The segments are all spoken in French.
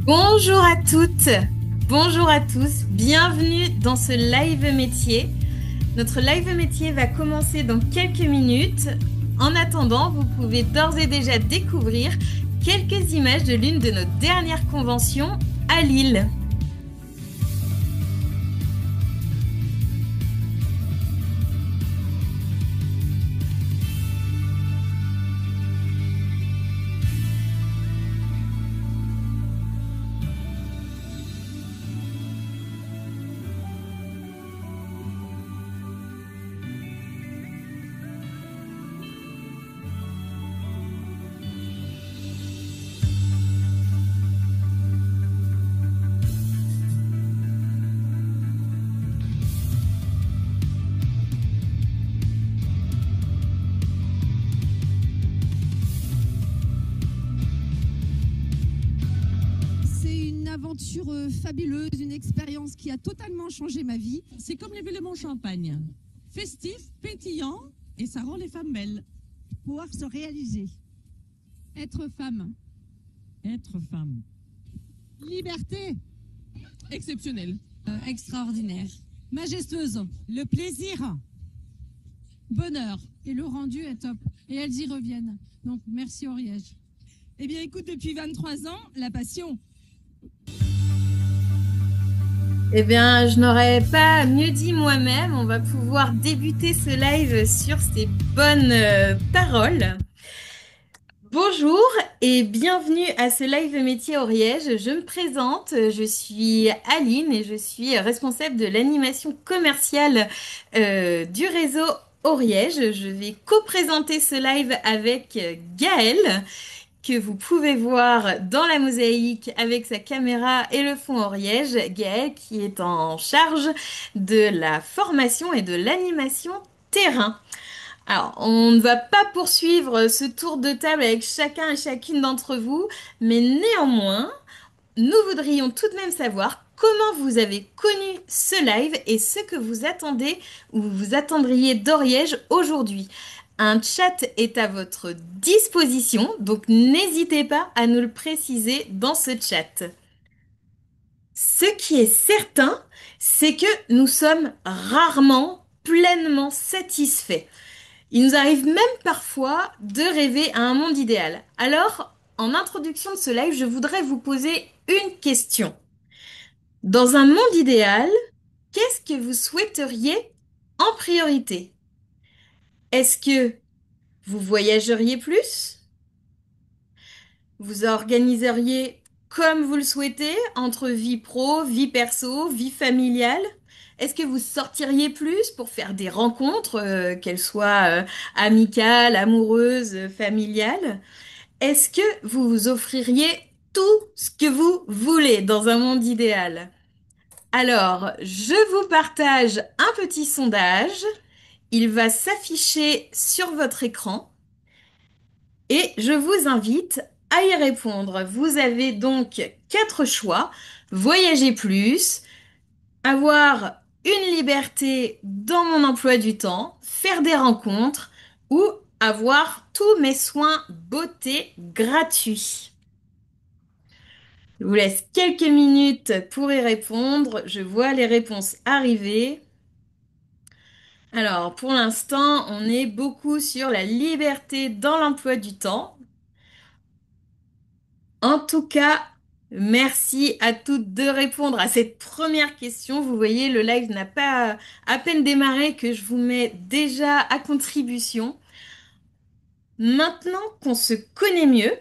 Bonjour à toutes, bonjour à tous, bienvenue dans ce live métier. Notre live métier va commencer dans quelques minutes. En attendant, vous pouvez d'ores et déjà découvrir quelques images de l'une de nos dernières conventions à Lille. Fabuleuse, une expérience qui a totalement changé ma vie. C'est comme les éléments champagne. Festif, pétillant, et ça rend les femmes belles. Pouvoir se réaliser. Être femme. Être femme. Liberté. Exceptionnel. Extraordinaire. Majestueuse. Le plaisir. Bonheur. Et le rendu est top. Et elles y reviennent. Donc merci Oriège. Eh bien écoute, depuis 23 ans, la passion. Eh bien, je n'aurais pas mieux dit moi-même. On va pouvoir débuter ce live sur ces bonnes paroles. Bonjour et bienvenue à ce live métier Oriège. Je me présente, je suis Aline et je suis responsable de l'animation commerciale du réseau Oriège. Je vais co-présenter ce live avec Gaëlle, que vous pouvez voir dans la mosaïque avec sa caméra et le fond Oriège. Gaëlle qui est en charge de la formation et de l'animation terrain. Alors, on ne va pas poursuivre ce tour de table avec chacun et chacune d'entre vous, mais néanmoins, nous voudrions tout de même savoir comment vous avez connu ce live et ce que vous attendez ou vous attendriez d'Oriège aujourd'hui. Un chat est à votre disposition, donc n'hésitez pas à nous le préciser dans ce chat. Ce qui est certain, c'est que nous sommes rarement pleinement satisfaits. Il nous arrive même parfois de rêver à un monde idéal. Alors, en introduction de ce live, je voudrais vous poser une question. Dans un monde idéal, qu'est-ce que vous souhaiteriez en priorité? Est-ce que vous voyageriez plus? Vous organiseriez comme vous le souhaitez entre vie pro, vie perso, vie familiale? Est-ce que vous sortiriez plus pour faire des rencontres, qu'elles soient amicales, amoureuses, familiales? Est-ce que vous vous offririez tout ce que vous voulez dans un monde idéal? Alors, je vous partage un petit sondage. Il va s'afficher sur votre écran et je vous invite à y répondre. Vous avez donc 4 choix. Voyager plus, avoir une liberté dans mon emploi du temps, faire des rencontres ou avoir tous mes soins beauté gratuits. Je vous laisse quelques minutes pour y répondre. Je vois les réponses arriver. Alors, pour l'instant, on est beaucoup sur la liberté dans l'emploi du temps. En tout cas, merci à toutes de répondre à cette première question. Vous voyez, le live n'a pas à peine démarré que je vous mets déjà à contribution. Maintenant qu'on se connaît mieux,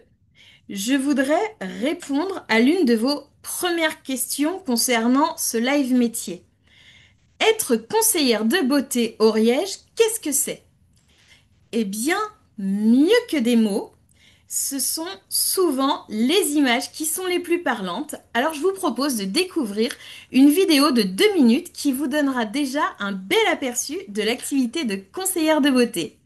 je voudrais répondre à l'une de vos premières questions concernant ce live métier. Être conseillère de beauté au Riège, qu'est-ce que c'est? Eh bien, mieux que des mots, ce sont souvent les images qui sont les plus parlantes. Alors je vous propose de découvrir une vidéo de 2 minutes qui vous donnera déjà un bel aperçu de l'activité de conseillère de beauté.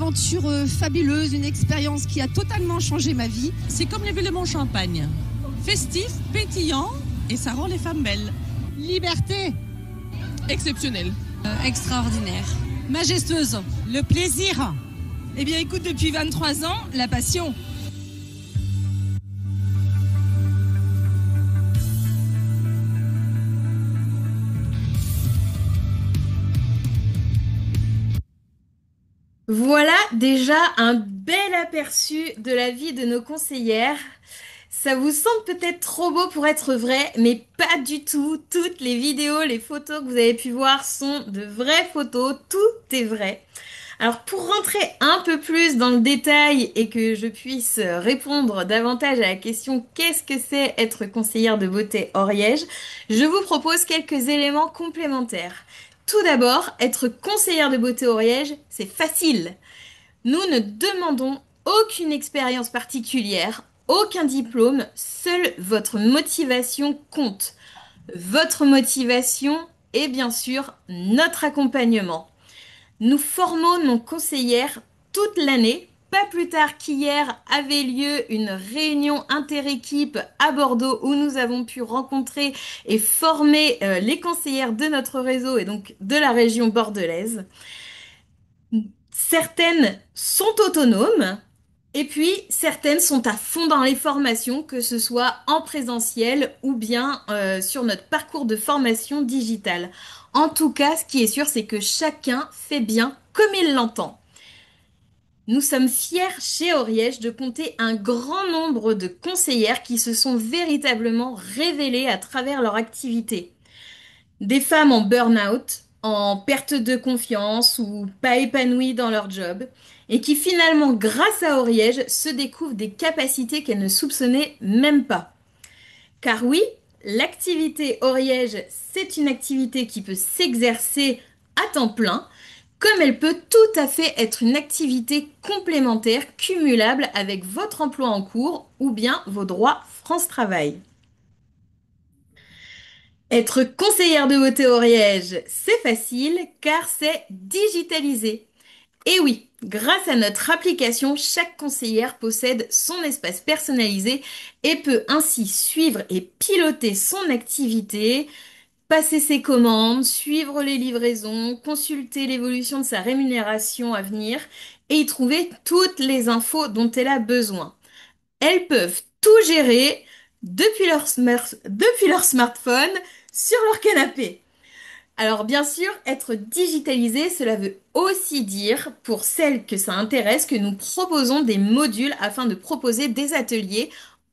aventure fabuleuse, une expérience qui a totalement changé ma vie. C'est comme l'événement champagne. Festif, pétillant et ça rend les femmes belles. Liberté. Exceptionnel. Extraordinaire. Majestueuse. Le plaisir. Eh bien, écoute, depuis 23 ans, la passion. Voilà déjà un bel aperçu de la vie de nos conseillères. Ça vous semble peut-être trop beau pour être vrai, mais pas du tout. Toutes les vidéos, les photos que vous avez pu voir sont de vraies photos. Tout est vrai. Alors pour rentrer un peu plus dans le détail et que je puisse répondre davantage à la question qu'est-ce que c'est être conseillère de beauté Oriège, je vous propose quelques éléments complémentaires. Tout d'abord, être conseillère de beauté Oriège, c'est facile. Nous ne demandons aucune expérience particulière, aucun diplôme, seule votre motivation compte. Votre motivation et bien sûr notre accompagnement. Nous formons nos conseillères toute l'année. Pas plus tard qu'hier avait lieu une réunion interéquipe à Bordeaux où nous avons pu rencontrer et former les conseillères de notre réseau et donc de la région bordelaise. Certaines sont autonomes et puis certaines sont à fond dans les formations, que ce soit en présentiel ou bien sur notre parcours de formation digitale. En tout cas, ce qui est sûr, c'est que chacun fait bien comme il l'entend. Nous sommes fiers chez Oriège de compter un grand nombre de conseillères qui se sont véritablement révélées à travers leur activité. Des femmes en burn-out, en perte de confiance ou pas épanouies dans leur job, et qui finalement, grâce à Oriège, se découvrent des capacités qu'elles ne soupçonnaient même pas. Car oui, l'activité Oriège, c'est une activité qui peut s'exercer à temps plein, comme elle peut tout à fait être une activité complémentaire cumulable avec votre emploi en cours ou bien vos droits France Travail. Être conseillère de beauté au Ariège, c'est facile car c'est digitalisé. Et oui, grâce à notre application, chaque conseillère possède son espace personnalisé et peut ainsi suivre et piloter son activité, passer ses commandes, suivre les livraisons, consulter l'évolution de sa rémunération à venir et y trouver toutes les infos dont elle a besoin. Elles peuvent tout gérer depuis leur smartphone sur leur canapé. Alors bien sûr, être digitalisé, cela veut aussi dire, pour celles que ça intéresse, que nous proposons des modules afin de proposer des ateliers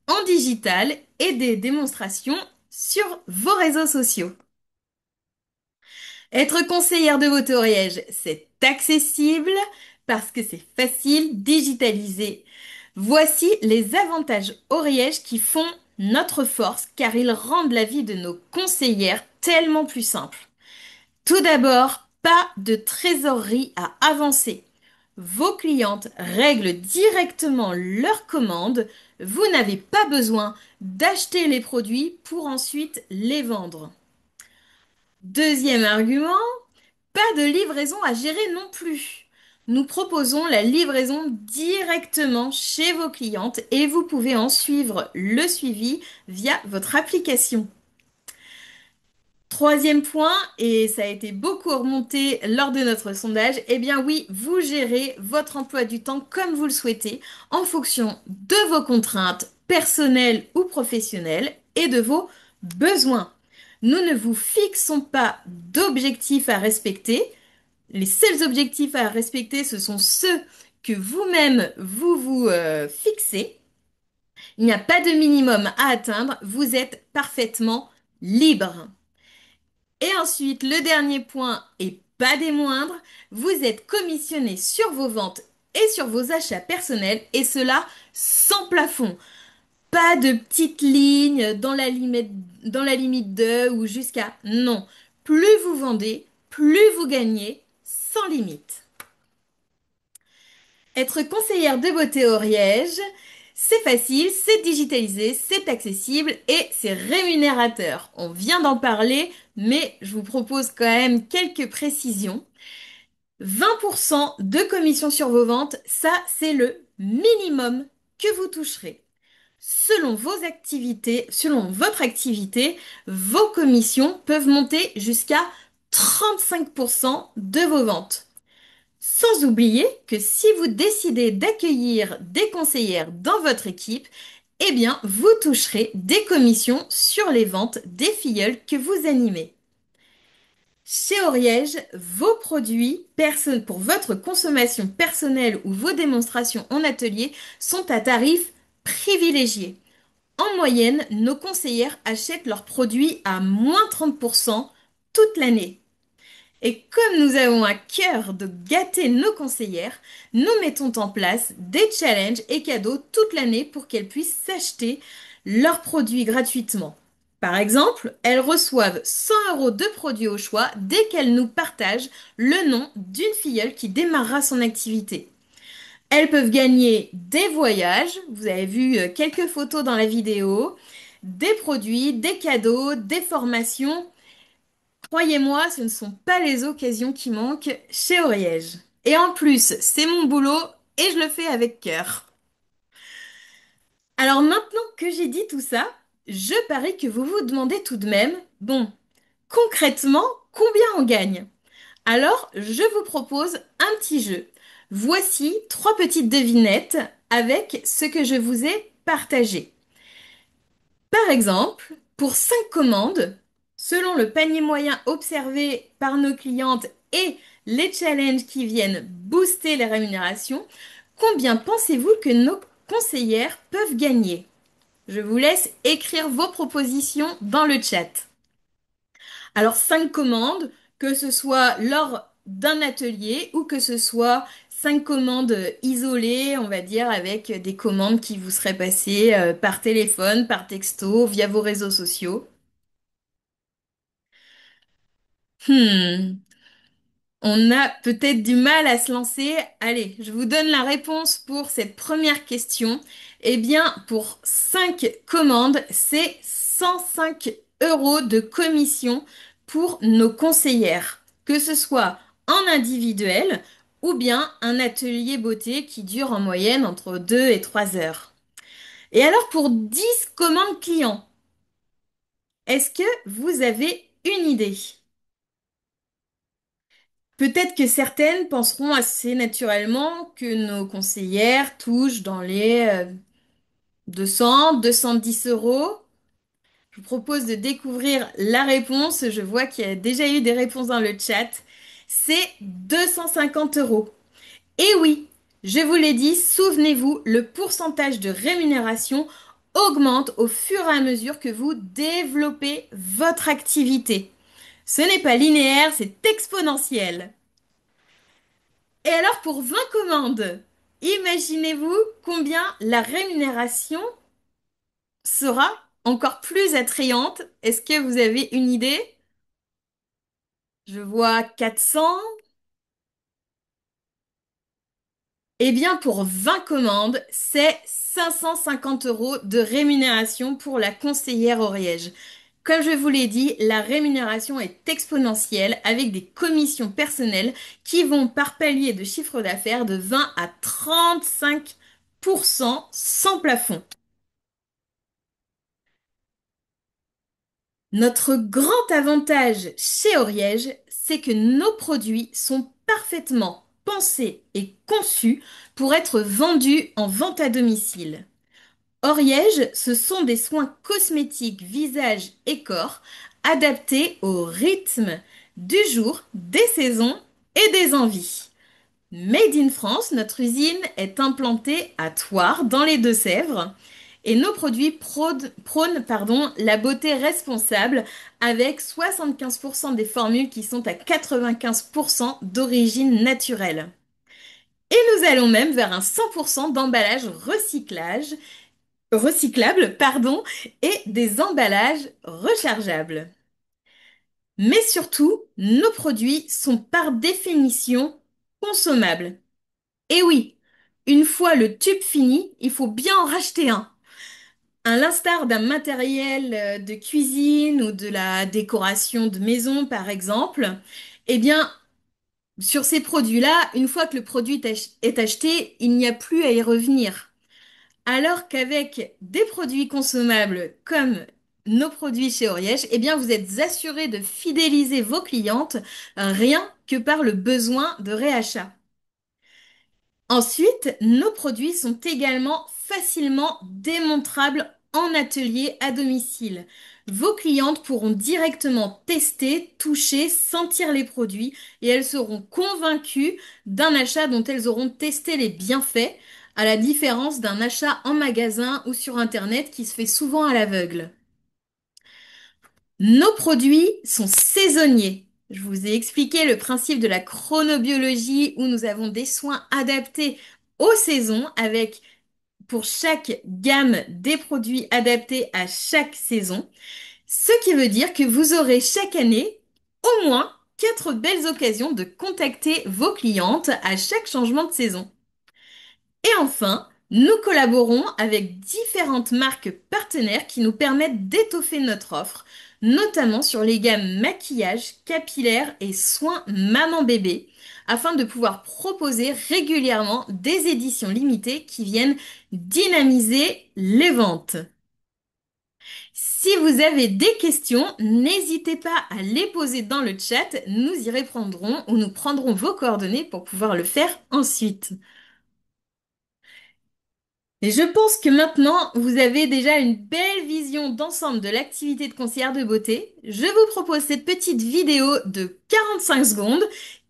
en digital et des démonstrations sur vos réseaux sociaux. Être conseillère de beauté au Ariège, c'est accessible parce que c'est facile, digitalisé. Voici les avantages Oriège qui font notre force car ils rendent la vie de nos conseillères tellement plus simple. Tout d'abord, pas de trésorerie à avancer. Vos clientes règlent directement leurs commandes. Vous n'avez pas besoin d'acheter les produits pour ensuite les vendre. Deuxième argument, pas de livraison à gérer non plus. Nous proposons la livraison directement chez vos clientes et vous pouvez en suivre le suivi via votre application. Troisième point, et ça a été beaucoup remonté lors de notre sondage, eh bien oui, vous gérez votre emploi du temps comme vous le souhaitez en fonction de vos contraintes personnelles ou professionnelles et de vos besoins. Nous ne vous fixons pas d'objectifs à respecter. Les seuls objectifs à respecter, ce sont ceux que vous-même vous fixez. Il n'y a pas de minimum à atteindre. Vous êtes parfaitement libre. Et ensuite, le dernier point, et pas des moindres, vous êtes commissionné sur vos ventes et sur vos achats personnels, et cela sans plafond. Pas de petites lignes dans la limite de ou jusqu'à... Non. Plus vous vendez, plus vous gagnez, sans limite. Être conseillère de beauté au Ariège, c'est facile, c'est digitalisé, c'est accessible et c'est rémunérateur. On vient d'en parler, mais je vous propose quand même quelques précisions. 20% de commission sur vos ventes, ça c'est le minimum que vous toucherez. Selon votre activité, vos commissions peuvent monter jusqu'à 35% de vos ventes. Sans oublier que si vous décidez d'accueillir des conseillères dans votre équipe, eh bien, vous toucherez des commissions sur les ventes des filleuls que vous animez. Chez Oriège, vos produits pour votre consommation personnelle ou vos démonstrations en atelier sont à tarif privilégié. En moyenne, nos conseillères achètent leurs produits à moins 30% toute l'année. Et comme nous avons à cœur de gâter nos conseillères, nous mettons en place des challenges et cadeaux toute l'année pour qu'elles puissent s'acheter leurs produits gratuitement. Par exemple, elles reçoivent 100 euros de produits au choix dès qu'elles nous partagent le nom d'une filleule qui démarrera son activité. Elles peuvent gagner des voyages, vous avez vu quelques photos dans la vidéo, des produits, des cadeaux, des formations. Croyez-moi, ce ne sont pas les occasions qui manquent chez Oriège. Et en plus, c'est mon boulot et je le fais avec cœur. Alors maintenant que j'ai dit tout ça, je parie que vous vous demandez tout de même, bon, concrètement, combien on gagne? Alors, je vous propose un petit jeu. Voici trois petites devinettes avec ce que je vous ai partagé. Par exemple, pour 5 commandes, selon le panier moyen observé par nos clientes et les challenges qui viennent booster les rémunérations, combien pensez-vous que nos conseillères peuvent gagner? Je vous laisse écrire vos propositions dans le chat. Alors 5 commandes, que ce soit lors d'un atelier ou que ce soit 5 commandes isolées, on va dire, avec des commandes qui vous seraient passées par téléphone, par texto, via vos réseaux sociaux. Hmm, on a peut-être du mal à se lancer. Allez, je vous donne la réponse pour cette première question. Eh bien, pour 5 commandes, c'est 105 euros de commission pour nos conseillères, que ce soit en individuel ou bien un atelier beauté qui dure en moyenne entre 2 et 3 heures. Et alors, pour 10 commandes clients, est-ce que vous avez une idée? Peut-être que certaines penseront assez naturellement que nos conseillères touchent dans les 200, 210 euros. Je vous propose de découvrir la réponse. Je vois qu'il y a déjà eu des réponses dans le chat. C'est 250 euros. Et oui, je vous l'ai dit, souvenez-vous, le pourcentage de rémunération augmente au fur et à mesure que vous développez votre activité. Ce n'est pas linéaire, c'est exponentiel. Et alors pour 20 commandes, imaginez-vous combien la rémunération sera encore plus attrayante. Est-ce que vous avez une idée? Je vois 400. Eh bien pour 20 commandes, c'est 550 euros de rémunération pour la conseillère Oriège. Comme je vous l'ai dit, la rémunération est exponentielle avec des commissions personnelles qui vont par palier de chiffre d'affaires de 20 à 35% sans plafond. Notre grand avantage chez Oriège, c'est que nos produits sont parfaitement pensés et conçus pour être vendus en vente à domicile. Oriège, ce sont des soins cosmétiques, visage et corps adaptés au rythme du jour, des saisons et des envies. Made in France, notre usine est implantée à Thouars, dans les Deux-Sèvres, et nos produits prônent la beauté responsable avec 75% des formules qui sont à 95% d'origine naturelle. Et nous allons même vers un 100% d'emballage recyclable, et des emballages rechargeables. Mais surtout, nos produits sont par définition consommables. Et oui, une fois le tube fini, il faut bien en racheter un. À l'instar d'un matériel de cuisine ou de la décoration de maison, par exemple, eh bien, Sur ces produits-là, une fois que le produit est acheté, il n'y a plus à y revenir. Alors qu'avec des produits consommables comme nos produits chez Oriège, eh bien, vous êtes assuré de fidéliser vos clientes rien que par le besoin de réachat. Ensuite, nos produits sont également facilement démontrables en atelier à domicile. Vos clientes pourront directement tester, toucher, sentir les produits et elles seront convaincues d'un achat dont elles auront testé les bienfaits, à la différence d'un achat en magasin ou sur Internet qui se fait souvent à l'aveugle. Nos produits sont saisonniers. Je vous ai expliqué le principe de la chronobiologie où nous avons des soins adaptés aux saisons avec pour chaque gamme des produits adaptés à chaque saison. Ce qui veut dire que vous aurez chaque année au moins 4 belles occasions de contacter vos clientes à chaque changement de saison. Et enfin, nous collaborons avec différentes marques partenaires qui nous permettent d'étoffer notre offre, notamment sur les gammes maquillage, capillaire et soins maman-bébé, afin de pouvoir proposer régulièrement des éditions limitées qui viennent dynamiser les ventes. Si vous avez des questions, n'hésitez pas à les poser dans le chat, nous y répondrons ou nous prendrons vos coordonnées pour pouvoir le faire ensuite. Et je pense que maintenant, vous avez déjà une belle vision d'ensemble de l'activité de conseillère de beauté. Je vous propose cette petite vidéo de 45 secondes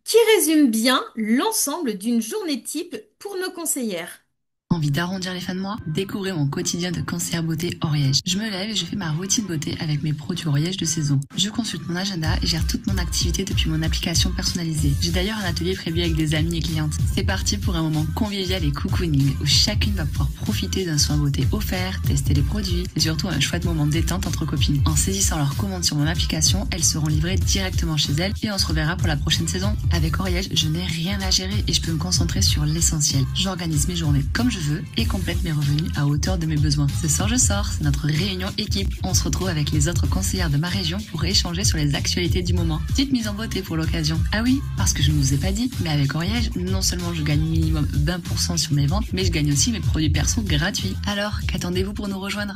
qui résume bien l'ensemble d'une journée type pour nos conseillères. Envie d'arrondir les fins de mois? Découvrez mon quotidien de conseillère beauté Oriège. Je me lève et je fais ma routine beauté avec mes produits Oriège de saison. Je consulte mon agenda et gère toute mon activité depuis mon application personnalisée. J'ai d'ailleurs un atelier prévu avec des amis et clientes. C'est parti pour un moment convivial et cocooning où chacune va pouvoir profiter d'un soin beauté offert, tester les produits et surtout un chouette moment de détente entre copines. En saisissant leur commande sur mon application, elles seront livrées directement chez elles et on se reverra pour la prochaine saison. Avec Oriège, je n'ai rien à gérer et je peux me concentrer sur l'essentiel. J'organise mes journées comme je veux et complète mes revenus à hauteur de mes besoins. Ce soir je sors, c'est notre réunion équipe. On se retrouve avec les autres conseillères de ma région pour échanger sur les actualités du moment. Petite mise en beauté pour l'occasion. Ah oui, parce que je ne vous ai pas dit, mais avec Oriège, non seulement je gagne minimum 20% sur mes ventes, mais je gagne aussi mes produits perso gratuits. Alors, qu'attendez-vous pour nous rejoindre?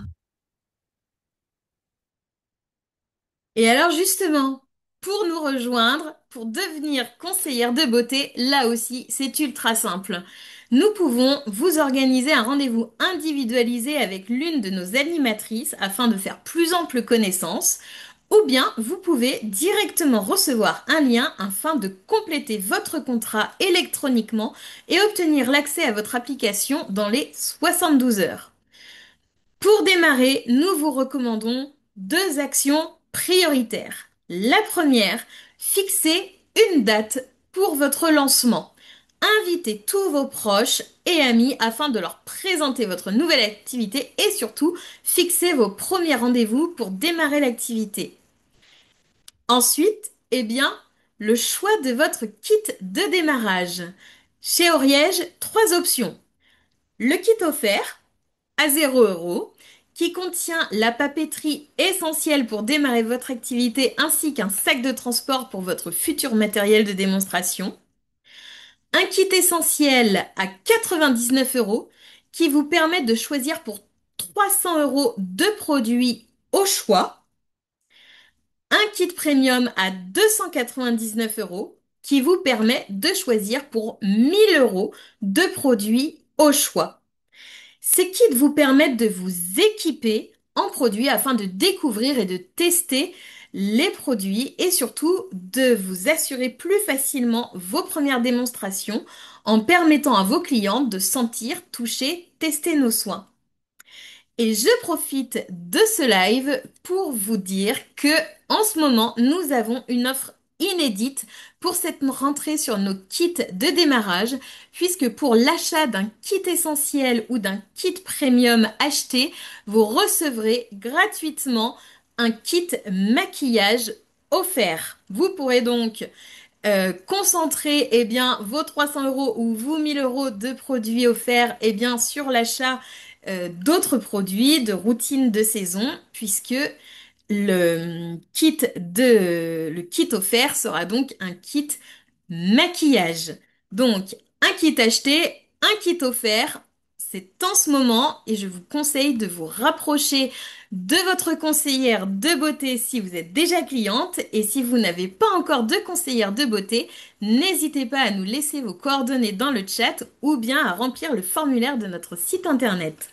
Et alors justement, pour nous rejoindre, pour devenir conseillère de beauté, là aussi, c'est ultra simple. Nous pouvons vous organiser un rendez-vous individualisé avec l'une de nos animatrices afin de faire plus ample connaissance, ou bien vous pouvez directement recevoir un lien afin de compléter votre contrat électroniquement et obtenir l'accès à votre application dans les 72 heures. Pour démarrer, nous vous recommandons 2 actions prioritaires. La première, fixez une date pour votre lancement. Invitez tous vos proches et amis afin de leur présenter votre nouvelle activité et surtout, fixez vos premiers rendez-vous pour démarrer l'activité. Ensuite, eh bien, le choix de votre kit de démarrage. Chez Oriège, 3 options. Le kit offert, à 0 € qui contient la papeterie essentielle pour démarrer votre activité ainsi qu'un sac de transport pour votre futur matériel de démonstration. Un kit essentiel à 99 € qui vous permet de choisir pour 300 € de produits au choix. Un kit premium à 299 € qui vous permet de choisir pour 1000 € de produits au choix. Ces kits vous permettent de vous équiper en produits afin de découvrir et de tester les produits et surtout de vous assurer plus facilement vos premières démonstrations en permettant à vos clientes de sentir, toucher, tester nos soins. Et je profite de ce live pour vous dire que en ce moment, nous avons une offre inédite pour cette rentrée sur nos kits de démarrage, puisque pour l'achat d'un kit essentiel ou d'un kit premium acheté, vous recevrez gratuitement un kit maquillage offert. Vous pourrez donc concentrer eh bien, vos 300 € ou vos 1000 € de produits offerts eh bien, sur l'achat d'autres produits de routine de saison, puisque le kit offert sera donc un kit maquillage. Donc, un kit acheté, un kit offert. C'est en ce moment et je vous conseille de vous rapprocher de votre conseillère de beauté si vous êtes déjà cliente et si vous n'avez pas encore de conseillère de beauté, n'hésitez pas à nous laisser vos coordonnées dans le chat ou bien à remplir le formulaire de notre site internet.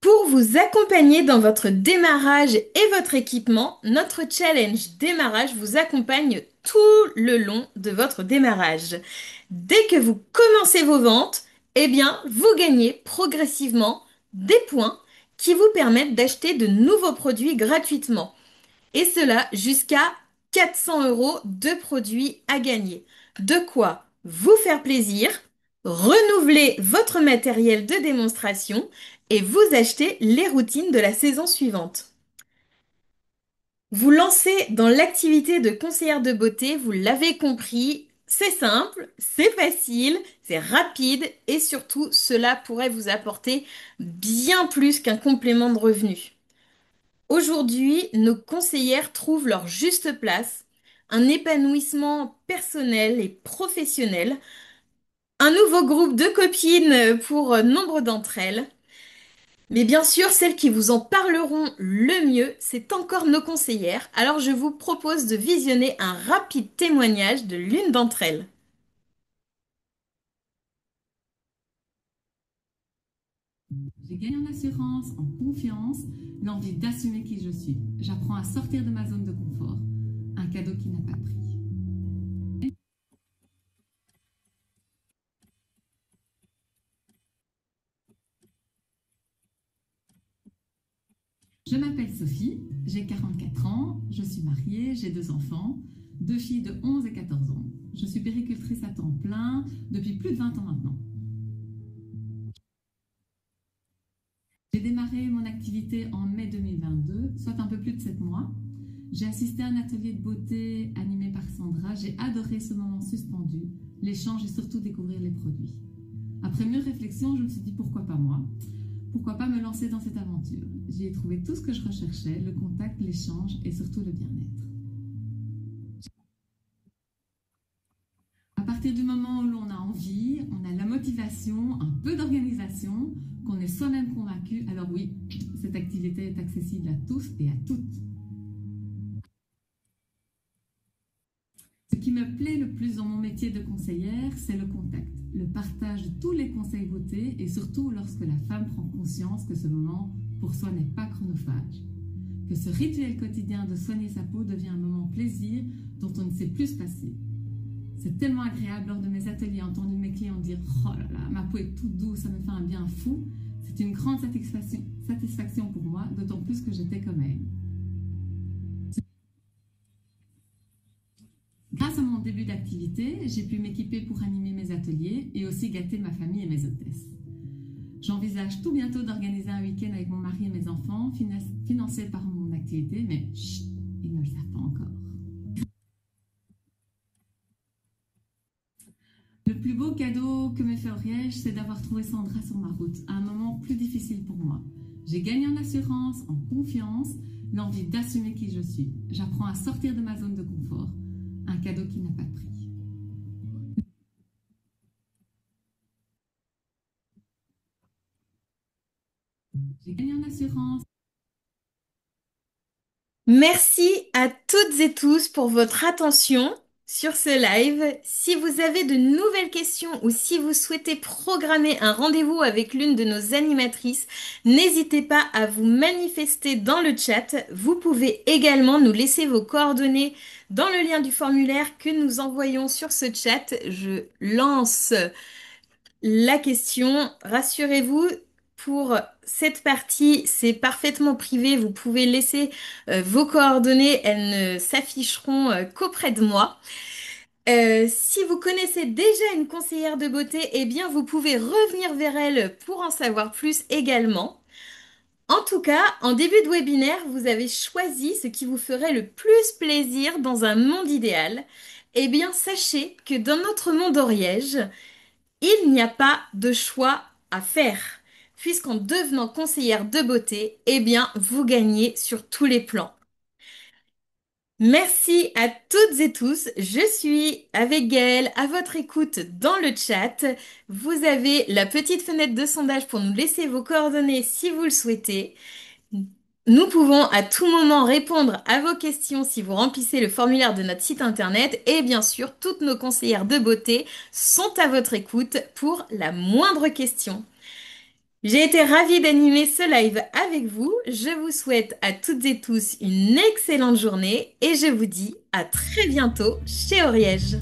Pour vous accompagner dans votre démarrage et votre équipement, notre challenge démarrage vous accompagne tout le long de votre démarrage. Dès que vous commencez vos ventes, eh bien, vous gagnez progressivement des points qui vous permettent d'acheter de nouveaux produits gratuitement. Et cela jusqu'à 400 euros de produits à gagner. De quoi vous faire plaisir, renouveler votre matériel de démonstration et vous acheter les routines de la saison suivante. Vous lancez dans l'activité de conseillère de beauté, vous l'avez compris, c'est simple, c'est facile, c'est rapide et surtout cela pourrait vous apporter bien plus qu'un complément de revenu. Aujourd'hui, nos conseillères trouvent leur juste place, un épanouissement personnel et professionnel, un nouveau groupe de copines pour nombre d'entre elles. Mais bien sûr, celles qui vous en parleront le mieux, c'est encore nos conseillères. Alors je vous propose de visionner un rapide témoignage de l'une d'entre elles. J'ai gagné en assurance, en confiance, l'envie d'assumer qui je suis. J'apprends à sortir de ma zone de confort. Un cadeau qui n'a pas de prix. Je m'appelle Sophie, j'ai 44 ans, je suis mariée, j'ai 2 enfants, 2 filles de 11 et 14 ans. Je suis puéricultrice à temps plein depuis plus de 20 ans maintenant. J'ai démarré mon activité en mai 2022, soit un peu plus de 7 mois. J'ai assisté à un atelier de beauté animé par Sandra. J'ai adoré ce moment suspendu, l'échange et surtout découvrir les produits. Après mûre réflexion, je me suis dit pourquoi pas moi? Pourquoi pas me lancer dans cette aventure? J'y ai trouvé tout ce que je recherchais, le contact, l'échange et surtout le bien-être. À partir du moment où l'on a envie, on a la motivation, un peu d'organisation, qu'on est soi-même convaincu, alors oui, cette activité est accessible à tous et à toutes. Ce qui me plaît le plus dans mon métier de conseillère, c'est le contact, le partage de tous les conseils beauté et surtout lorsque la femme prend conscience que ce moment pour soi n'est pas chronophage, que ce rituel quotidien de soigner sa peau devient un moment plaisir dont on ne sait plus se passer. C'est tellement agréable lors de mes ateliers entendre mes clients dire « Oh là là, ma peau est toute douce, ça me fait un bien fou ». C'est une grande satisfaction pour moi, d'autant plus que j'étais comme elle. Grâce à mon début d'activité, j'ai pu m'équiper pour animer mes ateliers et aussi gâter ma famille et mes hôtesses. J'envisage tout bientôt d'organiser un week-end avec mon mari et mes enfants, financé par mon activité, mais chut, ils ne le savent pas encore. Le plus beau cadeau que m'ait fait Oriège, c'est d'avoir trouvé Sandra sur ma route, à un moment plus difficile pour moi. J'ai gagné en assurance, en confiance, l'envie d'assumer qui je suis. J'apprends à sortir de ma zone de confort. Un cadeau qui n'a pas de prix. J'ai gagné en assurance. Merci à toutes et tous pour votre attention sur ce live. Si vous avez de nouvelles questions ou si vous souhaitez programmer un rendez-vous avec l'une de nos animatrices, n'hésitez pas à vous manifester dans le chat. Vous pouvez également nous laisser vos coordonnées dans le lien du formulaire que nous envoyons sur ce chat. Je lance la question. Rassurez-vous, pour cette partie, c'est parfaitement privé. Vous pouvez laisser vos coordonnées. Elles ne s'afficheront qu'auprès de moi. Si vous connaissez déjà une conseillère de beauté, eh bien, vous pouvez revenir vers elle pour en savoir plus également. En tout cas, en début de webinaire, vous avez choisi ce qui vous ferait le plus plaisir dans un monde idéal. Eh bien, sachez que dans notre monde Oriège, il n'y a pas de choix à faire, puisqu'en devenant conseillère de beauté, eh bien, vous gagnez sur tous les plans. Merci à toutes et tous. Je suis avec Gaëlle à votre écoute dans le chat. Vous avez la petite fenêtre de sondage pour nous laisser vos coordonnées si vous le souhaitez. Nous pouvons à tout moment répondre à vos questions si vous remplissez le formulaire de notre site internet et bien sûr, toutes nos conseillères de beauté sont à votre écoute pour la moindre question. J'ai été ravie d'animer ce live avec vous. Je vous souhaite à toutes et tous une excellente journée et je vous dis à très bientôt chez Oriège.